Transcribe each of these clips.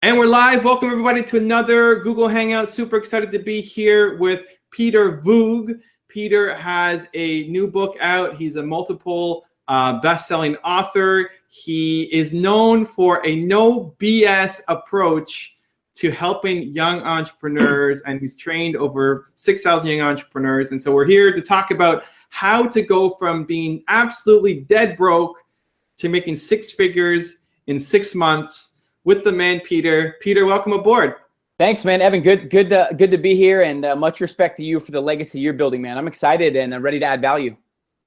And we're live. Welcome everybody to another Google Hangout. Super excited to be here with Peter Voogd. Peter has a new book out. He's a multiple best-selling author. He is known for a no BS approach to helping young entrepreneurs, and he's trained over 6,000 young entrepreneurs. And so we're here to talk about how to go from being absolutely dead broke to making six figures in 6 months with the man, Peter. Peter, welcome aboard. Thanks, man. Evan, good to be here, and much respect to you for the legacy you're building, man. I'm excited and ready to add value.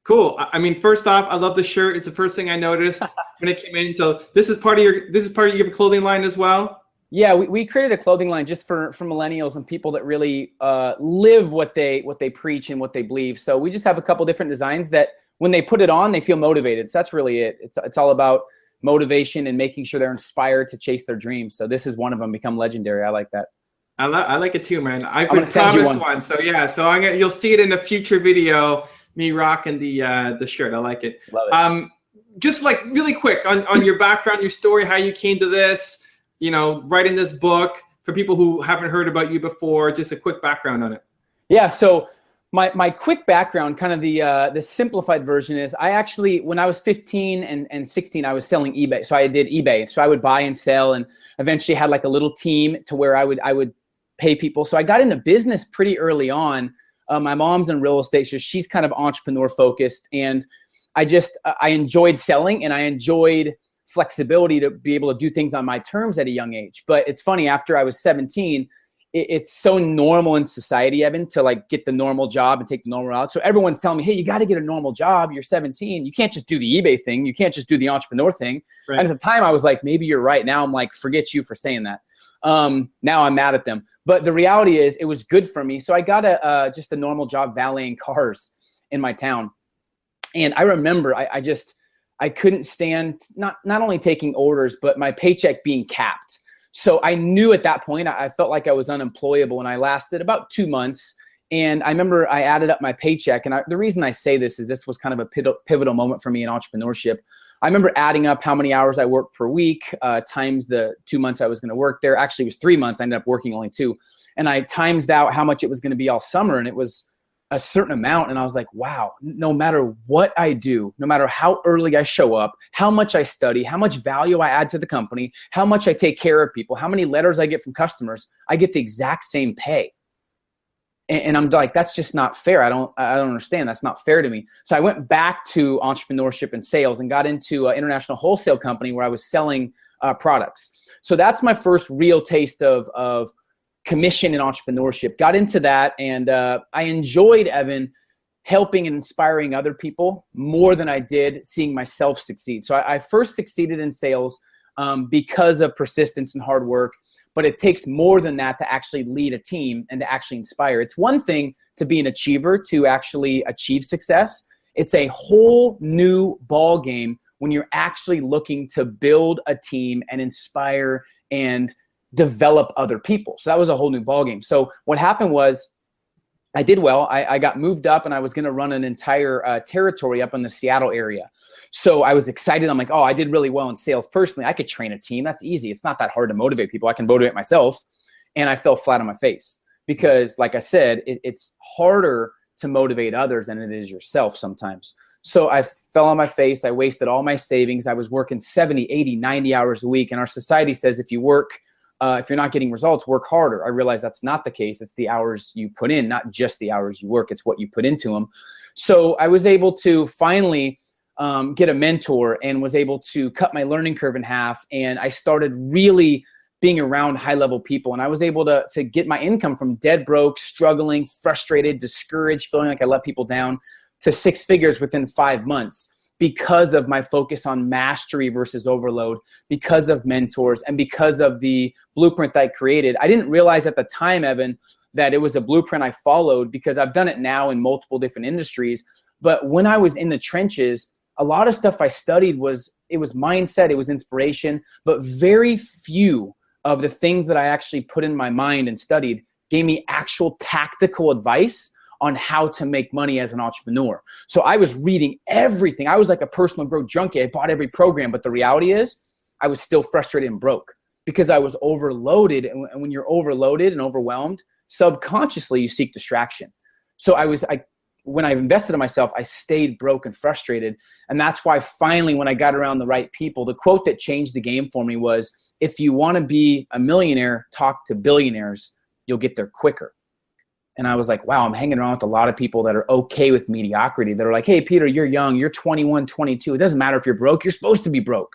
Cool. I mean, first off, I love the shirt. It's the first thing I noticed when it came in. So this is part of your clothing line as well? Yeah, we created a clothing line just for millennials and people that really live what they preach and what they believe. So we just have a couple different designs that when they put it on, they feel motivated. So that's really it. It's all about motivation and making sure they're inspired to chase their dreams. So this is one of them, become legendary. I like that. I like it too, man. I've been promised one. So yeah, so you'll see it in a future video, me rocking the shirt. I like it. Love it. Just like really quick on your background, your story, how you came to this, writing this book for people who haven't heard about you before, just a quick background on it. Yeah. So my quick background, kind of the simplified version is I actually, when I was 15 and 16, I was selling eBay. So I did eBay. So I would buy and sell, and eventually had like a little team to where I would pay people. So I got into business pretty early on. My mom's in real estate, so she's kind of entrepreneur focused. And I enjoyed selling, and I enjoyed flexibility to be able to do things on my terms at a young age. But it's funny, after I was 17, it's so normal in society, Evan, to like get the normal job and take the normal route. So everyone's telling me, hey, you got to get a normal job. You're 17. You can't just do the eBay thing. You can't just do the entrepreneur thing. Right. And at the time I was like, maybe you're right. Now I'm like, forget you for saying that. Now I'm mad at them. But the reality is it was good for me. So I got just a normal job valeting cars in my town. And I remember I couldn't stand not only taking orders, but my paycheck being capped. So I knew at that point, I felt like I was unemployable, and I lasted about 2 months. And I remember I added up my paycheck. And the reason I say this is this was kind of a pivotal moment for me in entrepreneurship. I remember adding up how many hours I worked per week times the 2 months I was going to work there. Actually, it was 3 months. I ended up working only 2. And I times out how much it was going to be all summer. And it was a certain amount. And I was like, wow, no matter what I do, no matter how early I show up, how much I study, how much value I add to the company, how much I take care of people, how many letters I get from customers, I get the exact same pay. And I'm like, that's just not fair. I don't understand. That's not fair to me. So I went back to entrepreneurship and sales and got into an international wholesale company where I was selling products. So that's my first real taste of commission in entrepreneurship. Got into that, and I enjoyed, Evan, helping and inspiring other people more than I did seeing myself succeed. So I first succeeded in sales because of persistence and hard work, but it takes more than that to actually lead a team and to actually inspire. It's one thing to be an achiever, to actually achieve success. It's a whole new ball game when you're actually looking to build a team and inspire and develop other people. So that was a whole new ballgame. So what happened was I did well. I got moved up, and I was going to run an entire territory up in the Seattle area. So I was excited. I'm like, oh, I did really well in sales personally. I could train a team. That's easy. It's not that hard to motivate people. I can motivate myself. And I fell flat on my face because, like I said, it's harder to motivate others than it is yourself sometimes. So I fell on my face. I wasted all my savings. I was working 70, 80, 90 hours a week. And our society says if you're not getting results, work harder. I realized that's not the case. It's the hours you put in, not just the hours you work. It's what you put into them. So I was able to finally get a mentor and was able to cut my learning curve in half. And I started really being around high-level people. And I was able to get my income from dead broke, struggling, frustrated, discouraged, feeling like I let people down, to 6 figures within 5 months. Because of my focus on mastery versus overload, because of mentors, and because of the blueprint that I created. I didn't realize at the time, Evan, that it was a blueprint I followed, because I've done it now in multiple different industries. But when I was in the trenches, a lot of stuff I studied was mindset, it was inspiration, but very few of the things that I actually put in my mind and studied gave me actual tactical advice on how to make money as an entrepreneur. So I was reading everything. I was like a personal growth junkie. I bought every program, but the reality is I was still frustrated and broke. because I was overloaded. And when you're overloaded and overwhelmed, subconsciously you seek distraction. So when I invested in myself, I stayed broke and frustrated. And that's why finally, when I got around the right people, the quote that changed the game for me was, if you want to be a millionaire, talk to billionaires, you'll get there quicker. And I was like, wow, I'm hanging around with a lot of people that are okay with mediocrity. That are like, hey, Peter, you're young, you're 21, 22. It doesn't matter if you're broke, you're supposed to be broke,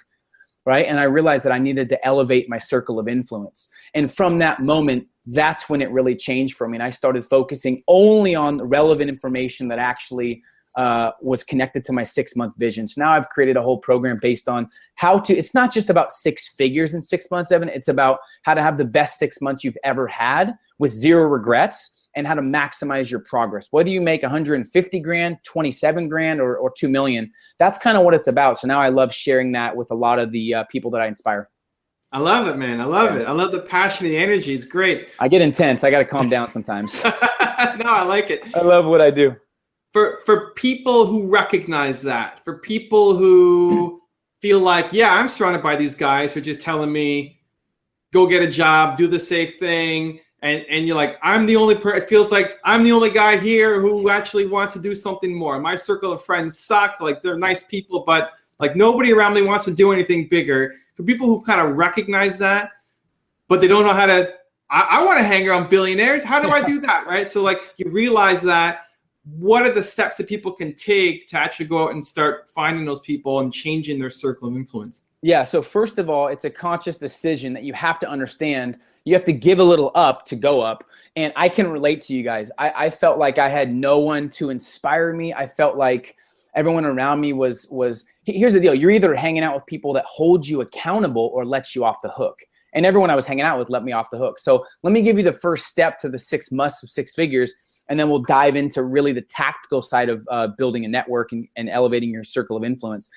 right? And I realized that I needed to elevate my circle of influence. And from that moment, that's when it really changed for me. And I started focusing only on the relevant information that actually was connected to my 6-month vision. So now I've created a whole program based on it's not just about 6 figures in 6 months, Evan. It's about how to have the best 6 months you've ever had with 0 regrets, and how to maximize your progress. Whether you make 150 grand, 27 grand, or 2 million, that's kind of what it's about. So now I love sharing that with a lot of the people that I inspire. I love it, man. I love it. I love the passion and the energy. It's great. I get intense. I got to calm down sometimes. No, I like it. I love what I do. For people who recognize that, for people who feel like, yeah, I'm surrounded by these guys who are just telling me, go get a job, do the safe thing. And you're like, it feels like I'm the only guy here who actually wants to do something more. My circle of friends suck. Like, they're nice people, but like nobody around me wants to do anything bigger. For people who kind of recognize that, but they don't know how to, I want to hang around billionaires. How do I do that, right? So like you realize that, what are the steps that people can take to actually go out and start finding those people and changing their circle of influence? Yeah, so first of all, it's a conscious decision that you have to understand. You have to give a little up to go up. And I can relate to you guys. I felt like I had no one to inspire me. I felt like everyone around me was here's the deal. You're either hanging out with people that hold you accountable or let you off the hook. And everyone I was hanging out with let me off the hook. So let me give you the first step to the 6 musts of 6 figures, and then we'll dive into really the tactical side of building a network and elevating your circle of influence.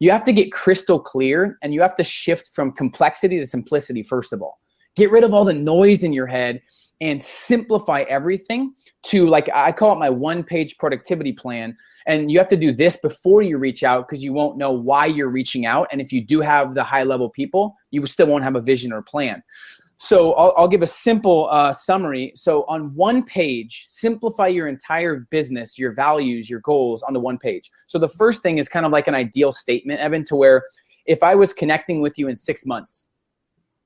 You have to get crystal clear, and you have to shift from complexity to simplicity, first of all. Get rid of all the noise in your head and simplify everything to, like, I call it my 1-page productivity plan. And you have to do this before you reach out, because you won't know why you're reaching out. And if you do have the high level people, you still won't have a vision or plan. So I'll give a simple summary. So on 1 page, simplify your entire business, your values, your goals on the 1 page. So the first thing is kind of like an ideal statement, Evan, to where if I was connecting with you in 6 months,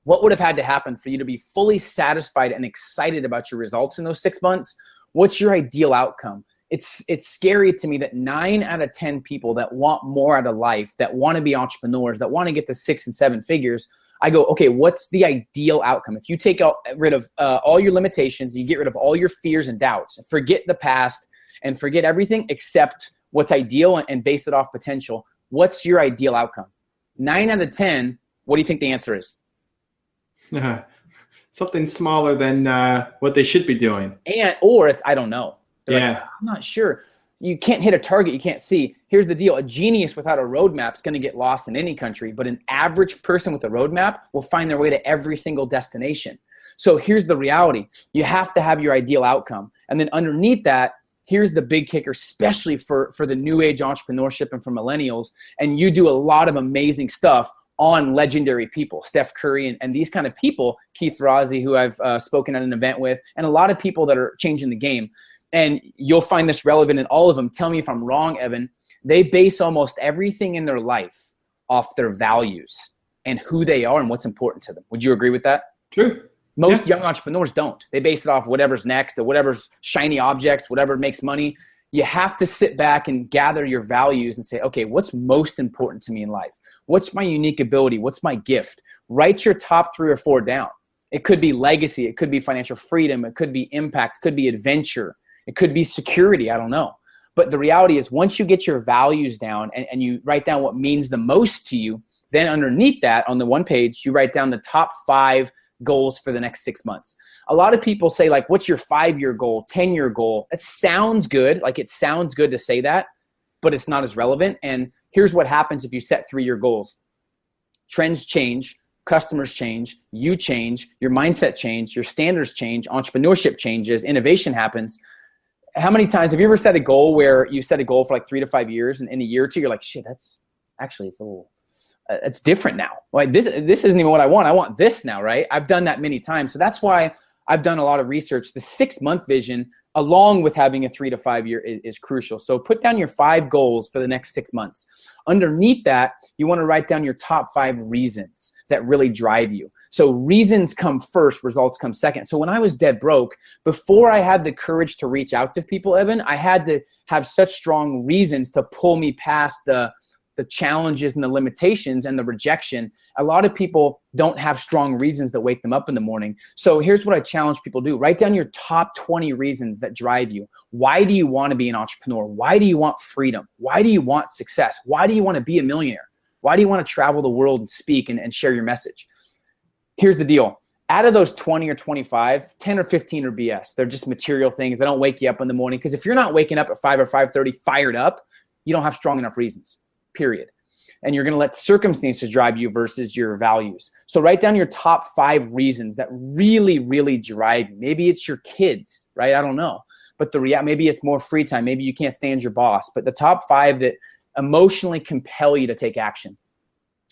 what would have had to happen for you to be fully satisfied and excited about your results in those 6 months? What's your ideal outcome? It's scary to me that 9 out of 10 people that want more out of life, that want to be entrepreneurs, that want to get to 6 and 7 figures, I go, okay, what's the ideal outcome? If you take rid of all your limitations, you get rid of all your fears and doubts, forget the past and forget everything except what's ideal and base it off potential. What's your ideal outcome? 9 out of 10, what do you think the answer is? Something smaller than what they should be doing. Or it's, I don't know. They're yeah. Like, I'm not sure. You can't hit a target you can't see. Here's the deal. A genius without a roadmap is going to get lost in any country, but an average person with a roadmap will find their way to every single destination. So here's the reality. You have to have your ideal outcome. And then underneath that, here's the big kicker, especially for the new age entrepreneurship and for millennials. And you do a lot of amazing stuff on legendary people, Steph Curry and these kind of people, Keith Razi, who I've spoken at an event with, and a lot of people that are changing the game. And you'll find this relevant in all of them. Tell me if I'm wrong, Evan. They base almost everything in their life off their values and who they are and what's important to them. Would you agree with that? True. Most young entrepreneurs don't. They base it off whatever's next or whatever's shiny objects, whatever makes money. You have to sit back and gather your values and say, okay, what's most important to me in life? What's my unique ability? What's my gift? Write your top 3 or 4 down. It could be legacy. It could be financial freedom. It could be impact. It could be adventure. It could be security. I don't know. But the reality is, once you get your values down and you write down what means the most to you, then underneath that on the 1 page, you write down the top 5 goals for the next 6 months. A lot of people say, like, what's your 5-year goal, 10-year goal? It sounds good. Like, it sounds good to say that, but it's not as relevant. And here's what happens if you set 3-year goals. Trends change, customers change, you change, your mindset change, your standards change, entrepreneurship changes, innovation happens. How many times have you ever set a goal where you set a goal for like 3 to 5 years, and in a year or two, you're like, shit, that's actually, it's a little it's different now. Like this isn't even what I want. I want this now, right? I've done that many times. So that's why I've done a lot of research. The 6-month vision, along with having a 3 to 5 year, is crucial. So put down your 5 goals for the next 6 months. Underneath that, you want to write down your top 5 reasons that really drive you. So reasons come first, results come second. So when I was dead broke, before I had the courage to reach out to people, Evan, I had to have such strong reasons to pull me past the challenges and the limitations and the rejection. A lot of people don't have strong reasons that wake them up in the morning. So here's what I challenge people to do. Write down your top 20 reasons that drive you. Why do you want to be an entrepreneur? Why do you want freedom? Why do you want success? Why do you want to be a millionaire? Why do you want to travel the world and speak and share your message? Here's the deal. Out of those 20 or 25, 10 or 15 are BS. They're just material things. They don't wake you up in the morning. Because if you're not waking up at 5 or 5:30 fired up, you don't have strong enough reasons. Period. And you're going to let circumstances drive you versus your values. So write down your top 5 reasons that really, really drive you. Maybe it's your kids, right? I don't know. But maybe it's more free time. Maybe you can't stand your boss. But the top 5 that emotionally compel you to take action.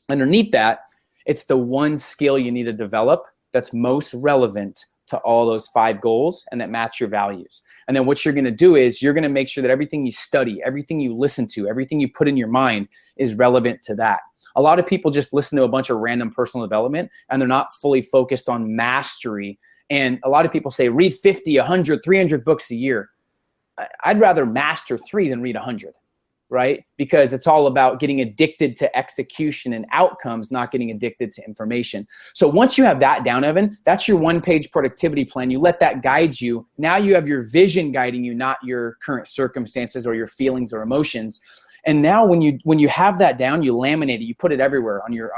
Underneath that, it's the one skill you need to develop that's most relevant to all those 5 goals and that match your values. And then what you're going to do is you're going to make sure that everything you study, everything you listen to, everything you put in your mind is relevant to that. A lot of people just listen to a bunch of random personal development and they're not fully focused on mastery. And a lot of people say read 50, 100, 300 books a year. I'd rather master 3 than read 100. Right? Because it's all about getting addicted to execution and outcomes, not getting addicted to information. So once you have that down, Evan, that's your 1-page productivity plan. You let that guide you. Now you have your vision guiding you, not your current circumstances or your feelings or emotions. And now when you have that down, you laminate it. You put it everywhere on your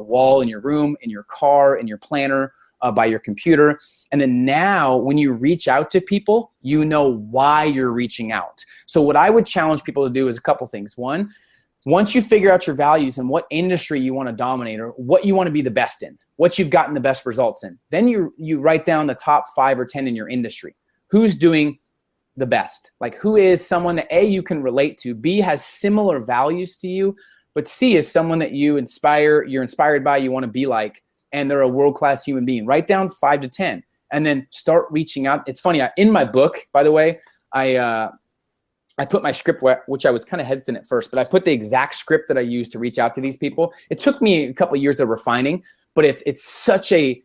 wall, in your room, in your car, in your planner, by your computer. And then now when you reach out to people, you know why you're reaching out. So what I would challenge people to do is a couple things. One, once you figure out your values and what industry you want to dominate or what you want to be the best in, what you've gotten the best results in, then you write down the top 5 or 10 in your industry. Who's doing the best? Like who is someone that A, you can relate to, B, has similar values to you, but C, is someone that you're inspired by, you want to be like, and they're a world-class human being. Write down 5 to 10 and then start reaching out. It's funny, in my book, by the way, I put my script, which I was kind of hesitant at first, but I put the exact script that I used to reach out to these people. It took me a couple of years of refining, but it's such a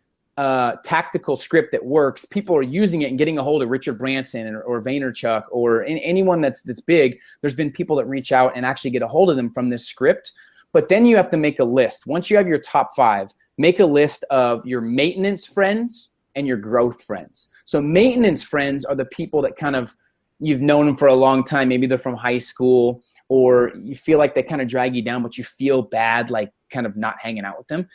tactical script that works. People are using it and getting a hold of Richard Branson or Vaynerchuk or anyone that's big. There's been people that reach out and actually get a hold of them from this script. But then you have to make a list. Once you have your top 5, make a list of your maintenance friends and your growth friends. So maintenance friends are the people that kind of, you've known them for a long time. Maybe they're from high school or you feel like they kind of drag you down, but you feel bad, like kind of not hanging out with them.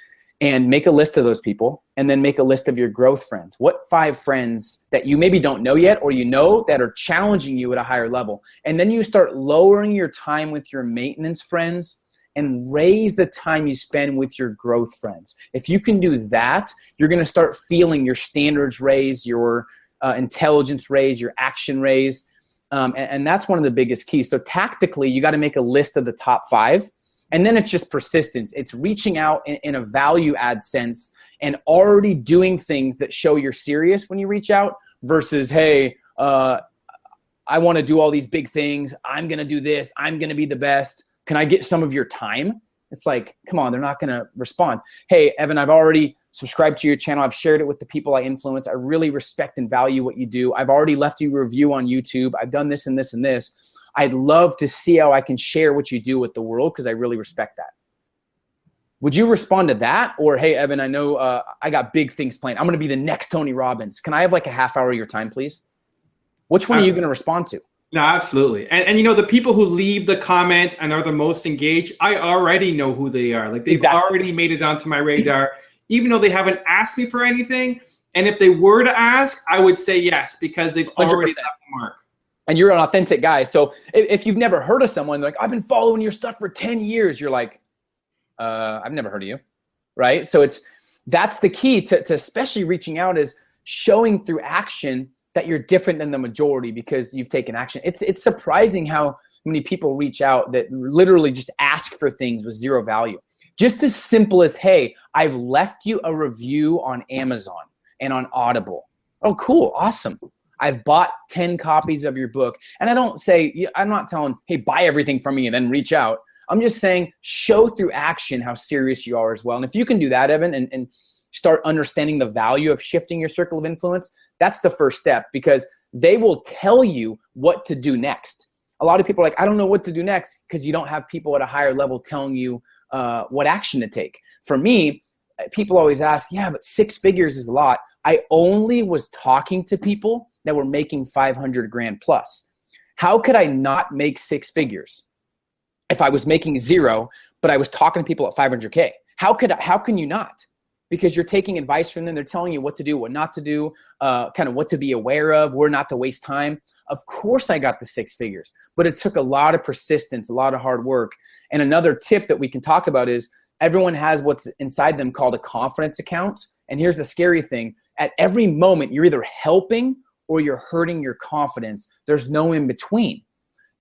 And make a list of those people and then make a list of your growth friends. What 5 friends that you maybe don't know yet or you know that are challenging you at a higher level. And then you start lowering your time with your maintenance friends and raise the time you spend with your growth friends. If you can do that, you're going to start feeling your standards raise, your intelligence raise, your action raise. And that's one of the biggest keys. So tactically, you got to make a list of the top 5. And then it's just persistence. It's reaching out in a value add sense and already doing things that show you're serious when you reach out versus, hey, I want to do all these big things. I'm going to do this. I'm going to be the best. Can I get some of your time? It's like, come on, they're not going to respond. Hey, Evan, I've already subscribed to your channel. I've shared it with the people I influence. I really respect and value what you do. I've already left you a review on YouTube. I've done this and this and this. I'd love to see how I can share what you do with the world because I really respect that. Would you respond to that? Or, hey, Evan, I know I got big things planned. I'm going to be the next Tony Robbins. Can I have like a half hour of your time, please? Which one are you going to respond to? No, absolutely. And you know, the people who leave the comments and are the most engaged, I already know who they are. Like they've already made it onto my radar, even though they haven't asked me for anything. And if they were to ask, I would say yes, because they've 100%. Already left the mark. And you're an authentic guy. So if you've never heard of someone, like, I've been following your stuff for 10 years, you're like, I've never heard of you, right? So that's the key to especially reaching out is showing through action that you're different than the majority because you've taken action. It's surprising how many people reach out that literally just ask for things with zero value. Just as simple as, hey, I've left you a review on Amazon and on Audible. Oh, cool. Awesome. I've bought 10 copies of your book. And I'm not telling, hey, buy everything from me and then reach out. I'm just saying, show through action how serious you are as well. And if you can do that, Evan, and start understanding the value of shifting your circle of influence, that's the first step, because they will tell you what to do next. A lot of people are like, I don't know what to do next, because you don't have people at a higher level telling you what action to take. For me, people always ask, yeah, but 6 figures is a lot. I only was talking to people that were making 500 grand plus. How could I not make 6 figures if I was making 0, but I was talking to people at 500K? How can you not? Because you're taking advice from them. They're telling you what to do, what not to do, kind of what to be aware of, where not to waste time. Of course I got the 6 figures, but it took a lot of persistence, a lot of hard work. And another tip that we can talk about is everyone has what's inside them called a confidence account. And here's the scary thing. At every moment, you're either helping or you're hurting your confidence. There's no in between.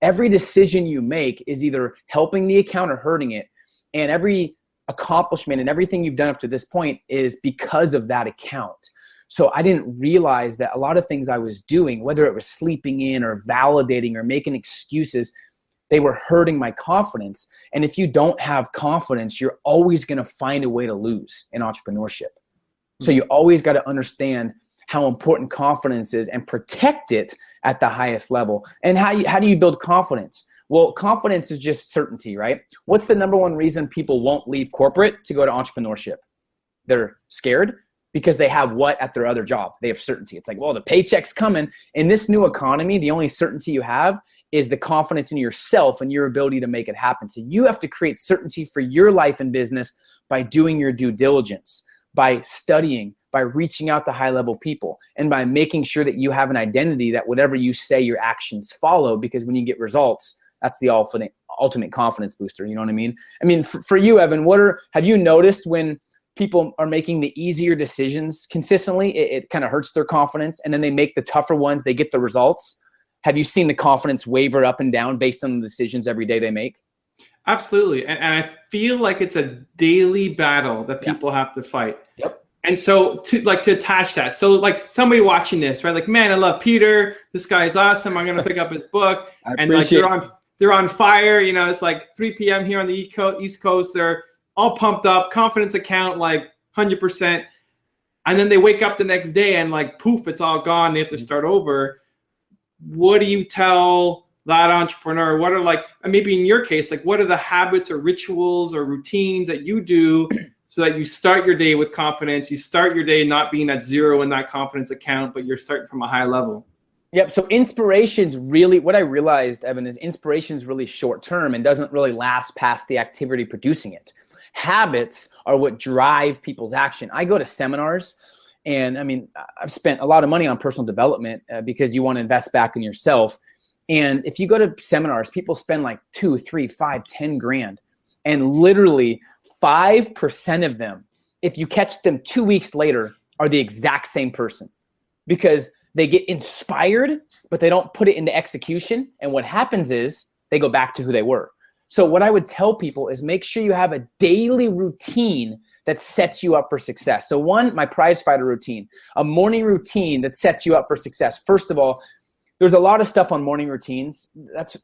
Every decision you make is either helping the account or hurting it. And every accomplishment and everything you've done up to this point is because of that account. So I didn't realize that a lot of things I was doing, whether it was sleeping in or validating or making excuses, they were hurting my confidence. And if you don't have confidence, you're always going to find a way to lose in entrepreneurship. So you always got to understand how important confidence is and protect it at the highest level. And how do you build confidence? Well, confidence is just certainty, right? What's the number one reason people won't leave corporate to go to entrepreneurship? They're scared because they have what at their other job? They have certainty. It's like, well, the paycheck's coming. In this new economy, the only certainty you have is the confidence in yourself and your ability to make it happen. So you have to create certainty for your life and business by doing your due diligence, by studying, by reaching out to high-level people, and by making sure that you have an identity that whatever you say, your actions follow, because when you get results, that's the ultimate confidence booster. You know what I mean? I mean, for you, Evan, have you noticed when people are making the easier decisions consistently, it kind of hurts their confidence, and then they make the tougher ones, they get the results? Have you seen the confidence waver up and down based on the decisions every day they make? Absolutely. And I feel like it's a daily battle that people have to fight. Yep. And so to attach that, so like somebody watching this, right? Like, man, I love Peter. This guy's awesome. I'm going to pick up his book. And like they're on fire. You know, it's like 3 p.m. here on the East Coast. They're all pumped up, confidence account, like 100%. And then they wake up the next day and like, poof, it's all gone. They have to start over. What do you tell that entrepreneur? What are maybe in your case, like what are the habits or rituals or routines that you do so that you start your day with confidence? You start your day not being at 0 in that confidence account, but you're starting from a high level. Yep. So inspiration's really, what I realized, Evan, is inspiration's really short term and doesn't really last past the activity producing it. Habits are what drive people's action. I go to seminars, and I mean, I've spent a lot of money on personal development because you want to invest back in yourself. And if you go to seminars, people spend like 2, 3, 5, 10 grand. And literally 5% of them, if you catch them 2 weeks later, are the exact same person, because they get inspired, but they don't put it into execution. And what happens is they go back to who they were. So what I would tell people is make sure you have a daily routine that sets you up for success. So one, my prize fighter routine, a morning routine that sets you up for success. First of all, there's a lot of stuff on morning routines.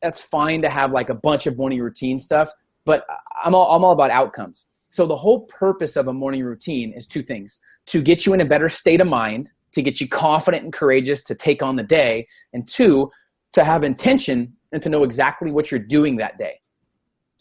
That's fine to have like a bunch of morning routine stuff, but I'm all about outcomes. So the whole purpose of a morning routine is 2 things: to get you in a better state of mind, to get you confident and courageous to take on the day, and 2, to have intention and to know exactly what you're doing that day.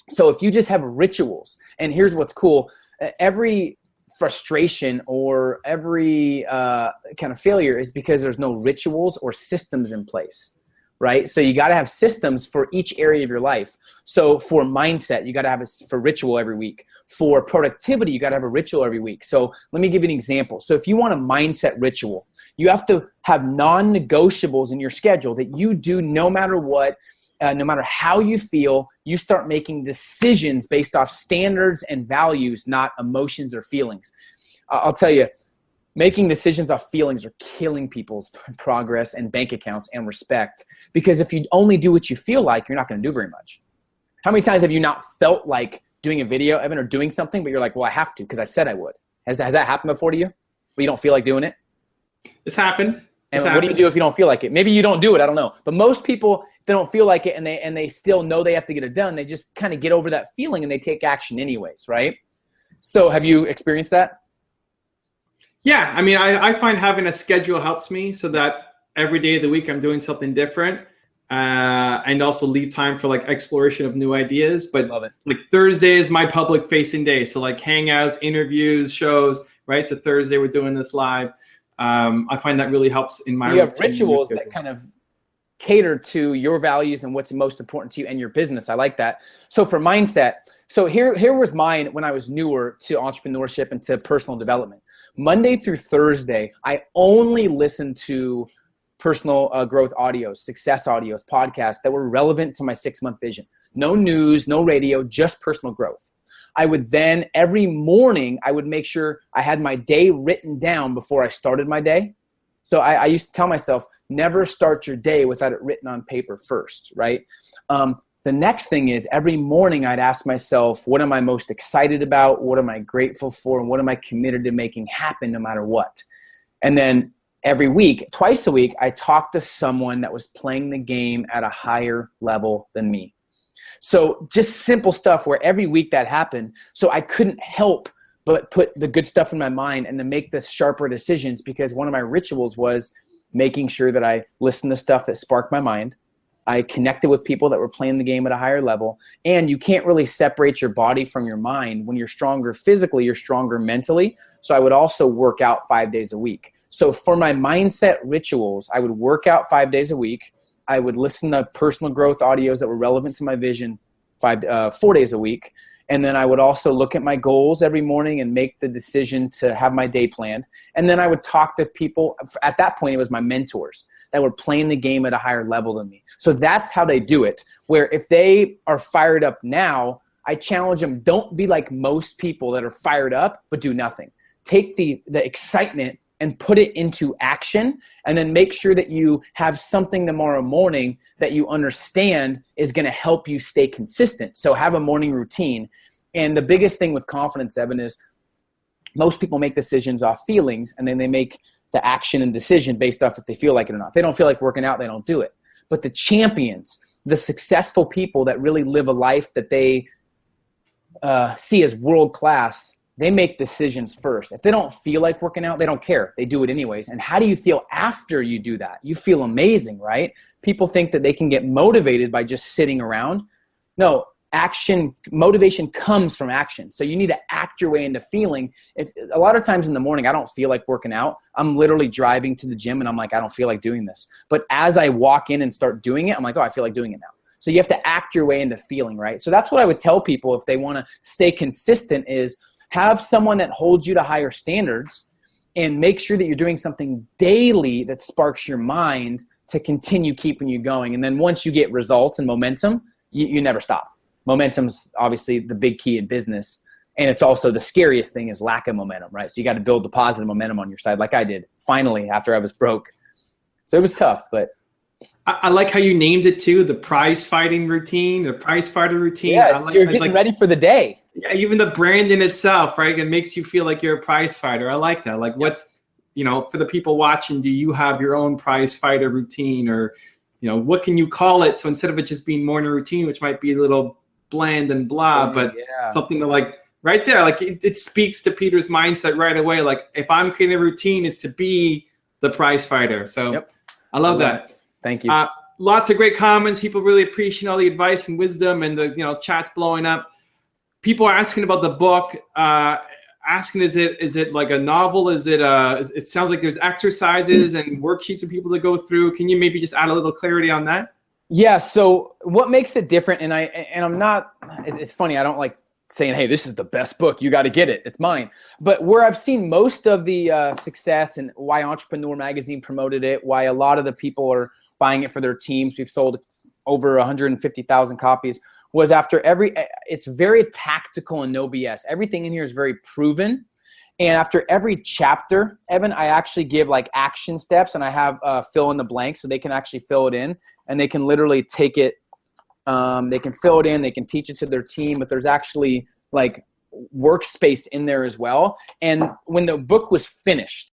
So if you just have rituals, and here's what's cool, every frustration or every kind of failure is because there's no rituals or systems in place, right? So you got to have systems for each area of your life. So for mindset, you got to have a ritual every week. For productivity, you got to have a ritual every week. So let me give you an example. So if you want a mindset ritual, you have to have non-negotiables in your schedule that you do no matter what. No matter how you feel, you start making decisions based off standards and values, not emotions or feelings. I'll tell you, making decisions off feelings are killing people's progress and bank accounts and respect, because if you only do what you feel like, you're not going to do very much. How many times have you not felt like doing a video, Evan, or doing something, but you're like, well, I have to because I said I would. Has that happened before to you? Where you don't feel like doing it? It's happened. And what do you do if you don't feel like it? Maybe you don't do it. I don't know. But most people, if they don't feel like it and they still know they have to get it done, they just kind of get over that feeling and they take action anyways, right? So have you experienced that? Yeah. I mean, I find having a schedule helps me so that every day of the week I'm doing something different, and also leave time for like exploration of new ideas. But Love it. like Thursday is my public facing day. So like hangouts, interviews, shows, right? So Thursday we're doing this live. I find that really helps in my. You have rituals that kind of cater to your values and what's most important to you and your business. I like that. So for mindset, so here was mine when I was newer to entrepreneurship and to personal development. Monday through Thursday, I only listened to personal growth audios, success audios, podcasts that were relevant to my 6-month vision. No news, no radio, just personal growth. I would then, every morning, I would make sure I had my day written down before I started my day. So I used to tell myself, never start your day without it written on paper first, right? The next thing is every morning I'd ask myself, what am I most excited about? What am I grateful for? And what am I committed to making happen no matter what? And then every week, twice a week, I talked to someone that was playing the game at a higher level than me. So just simple stuff where every week that happened. So I couldn't help but put the good stuff in my mind and to make the sharper decisions, because one of my rituals was making sure that I listened to stuff that sparked my mind. I connected with people that were playing the game at a higher level. And you can't really separate your body from your mind. When you're stronger physically, you're stronger mentally. So I would also work out 5 days a week. So for my mindset rituals, I would work out 5 days a week. I would listen to personal growth audios that were relevant to my vision 4 days a week. And then I would also look at my goals every morning and make the decision to have my day planned. And then I would talk to people. At that point, it was my mentors that were playing the game at a higher level than me. So that's how they do it, where if they are fired up now, I challenge them, don't be like most people that are fired up but do nothing. Take the excitement and put it into action, and then make sure that you have something tomorrow morning that you understand is going to help you stay consistent. So have a morning routine. And the biggest thing with confidence, Evan, is most people make decisions off feelings, and then they make the action and decision based off if they feel like it or not. If they don't feel like working out, they don't do it. But the champions, the successful people that really live a life that they see as world-class, they make decisions first. If they don't feel like working out, they don't care. They do it anyways. And how do you feel after you do that? You feel amazing, right? People think that they can get motivated by just sitting around. No, motivation comes from action. So you need to act your way into feeling. If a lot of times in the morning, I don't feel like working out. I'm literally driving to the gym and I'm like, I don't feel like doing this. But as I walk in and start doing it, I'm like, oh, I feel like doing it now. So you have to act your way into feeling, right? So that's what I would tell people if they want to stay consistent is have someone that holds you to higher standards and make sure that you're doing something daily that sparks your mind to continue keeping you going. And then once you get results and momentum, you never stop. Momentum's obviously the big key in business. And it's also the scariest thing is lack of momentum, right? So you got to build the positive momentum on your side like I did finally after I was broke. So it was tough, but. I like how you named it too, the prize fighting routine, the prize fighter routine. Yeah, you're getting ready for the day. Yeah, even the brand in itself, right? It makes you feel like you're a prize fighter. I like that. Like what's, for the people watching, do you have your own prize fighter routine or, what can you call it? So instead of it just being morning routine, which might be a little bland and blah, but something to like right there, like it speaks to Peter's mindset right away. Like if I'm creating a routine, it's to be the prize fighter. So I love that. Thank you. Lots of great comments. People really appreciate all the advice and wisdom, and the chat's blowing up. People are asking about the book. Asking, is it like a novel? Is it? It sounds like there's exercises and worksheets for people to go through. Can you maybe just add a little clarity on that? Yeah. So what makes it different? And I'm not. It's funny. I don't like saying, hey, this is the best book. You got to get it. It's mine. But where I've seen most of the success and why Entrepreneur Magazine promoted it, why a lot of the people are buying it for their teams. We've sold over 150,000 copies. Was after it's very tactical and no BS. Everything in here is very proven. And after every chapter, Evan, I actually give like action steps and I have fill in the blank so they can actually fill it in and they can literally take it They can fill it in. They can teach it to their team, but there's actually like workspace in there as well. And when the book was finished,